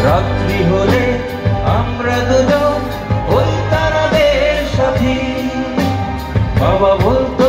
রাত্রি হলে আমরা দুজন ওই তারাদের সাথী। বাবা বলতো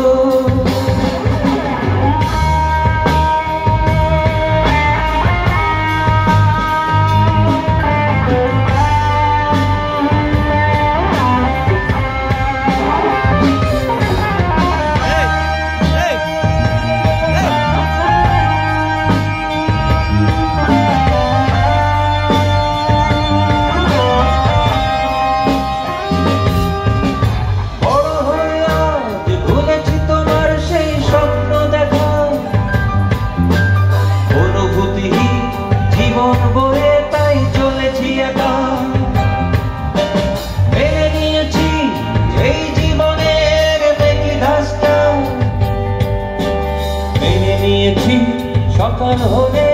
সকাল হলে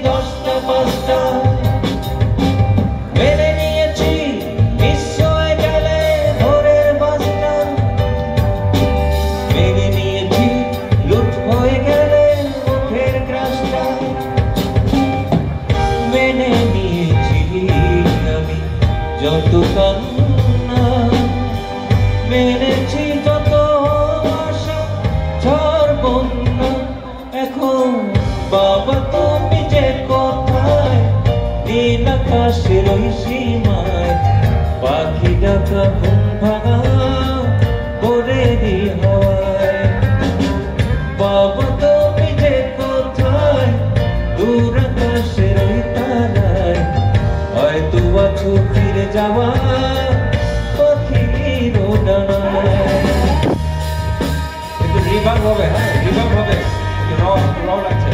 10টা 5টা মেনে নিয়েছি, নিশ্চয় গেলে ভোরের বাসটা মেনে নিয়েছি, লুট হয়ে গেলে মুখের গ্রাসটা মেনে নিয়েছি আমি যত কান্না, মেনেছি যত আশা ঝড় বন্যা। এখন বাবা তুমি যে কোথায়, নীল আকাশের ওই সীমায় পাখি ডাকা ঘুম ভাঙা ভোরেরই হাওয়ায়। বাবা তুমি যে কোথায়, দূর আকাশের ওই তারায় হয়তো আছো ফিরে যাওয়া পাখির ডানায়। একটু রিভার্ব হবে, হ্যাঁ রিভার্ব হবে, র লাগছে।